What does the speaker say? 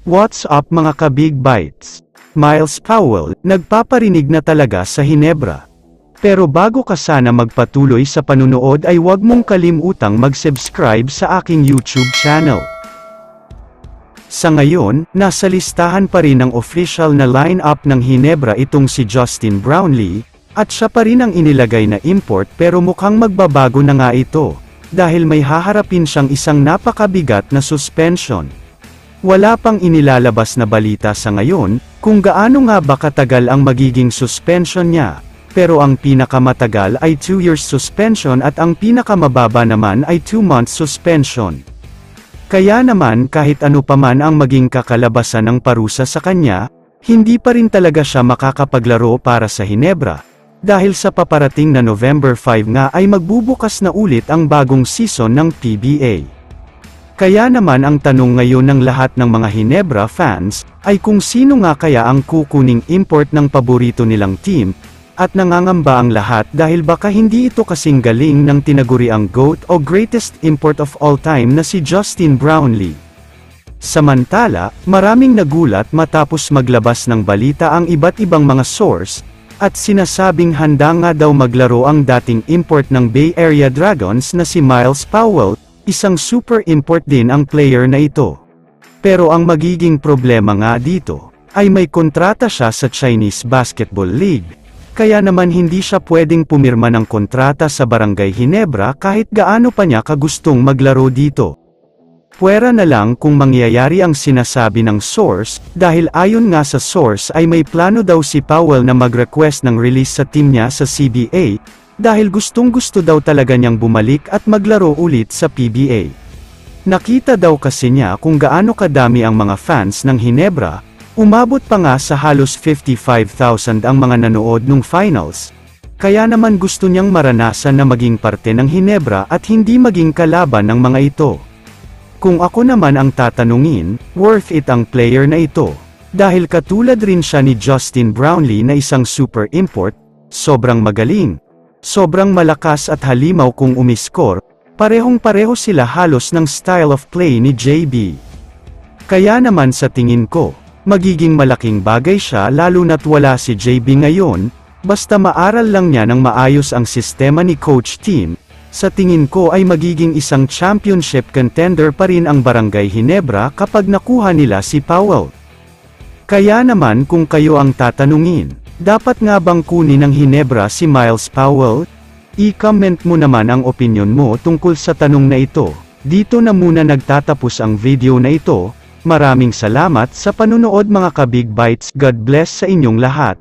What's up mga ka-Big Bites? Miles Powell, nagpaparinig na talaga sa Hinebra. Pero bago ka sana magpatuloy sa panunood ay huwag mong kalimutang mag-subscribe sa aking YouTube channel. Sa ngayon, nasa listahan pa rin ng official na line-up ng Hinebra itong si Justin Brownlee, at siya pa rin ang inilagay na import pero mukhang magbabago na nga ito, dahil may haharapin siyang isang napakabigat na suspension. Wala pang inilalabas na balita sa ngayon, kung gaano nga ba katagal ang magiging suspension niya, pero ang pinakamatagal ay 2 years suspension at ang pinakamababa naman ay 2 months suspension. Kaya naman kahit ano paman ang maging kakalabasan ng parusa sa kanya, hindi pa rin talaga siya makakapaglaro para sa Hinebra, dahil sa paparating na November 5 nga ay magbubukas na ulit ang bagong season ng PBA. Kaya naman ang tanong ngayon ng lahat ng mga Hinebra fans, ay kung sino nga kaya ang kukuning import ng paborito nilang team, at nangangamba ang lahat dahil baka hindi ito kasing galing ng tinaguriang GOAT o greatest import of all time na si Justin Brownlee. Samantala, maraming nagulat matapos maglabas ng balita ang iba't ibang mga source, at sinasabing handa nga daw maglaro ang dating import ng Bay Area Dragons na si Miles Powell, isang super import din ang player na ito. Pero ang magiging problema nga dito, ay may kontrata siya sa Chinese Basketball League, kaya naman hindi siya pwedeng pumirma ng kontrata sa Barangay Hinebra kahit gaano pa niya kagustong maglaro dito. Pwera na lang kung mangyayari ang sinasabi ng source, dahil ayon nga sa source ay may plano daw si Powell na mag-request ng release sa team niya sa CBA, dahil gustong-gusto daw talaga niyang bumalik at maglaro ulit sa PBA. Nakita daw kasi niya kung gaano kadami ang mga fans ng Hinebra, umabot pa nga sa halos 55,000 ang mga nanood nung finals. Kaya naman gusto niyang maranasan na maging parte ng Hinebra at hindi maging kalaban ng mga ito. Kung ako naman ang tatanungin, worth it ang player na ito, dahil katulad rin siya ni Justin Brownlee na isang super import, sobrang magaling, sobrang malakas at halimaw kung umiskor, parehong-pareho sila halos ng style of play ni JB. Kaya naman sa tingin ko, magiging malaking bagay siya lalo na't wala si JB ngayon, basta maaral lang niya ng maayos ang sistema ni Coach Team, sa tingin ko ay magiging isang championship contender pa rin ang Barangay Hinebra kapag nakuha nila si Powell. Kaya naman kung kayo ang tatanungin, dapat nga bang kunin ng Hinebra si Miles Powell? I-comment mo naman ang opinion mo tungkol sa tanong na ito. Dito na muna nagtatapos ang video na ito. Maraming salamat sa panunood mga ka-Big Bites. God bless sa inyong lahat.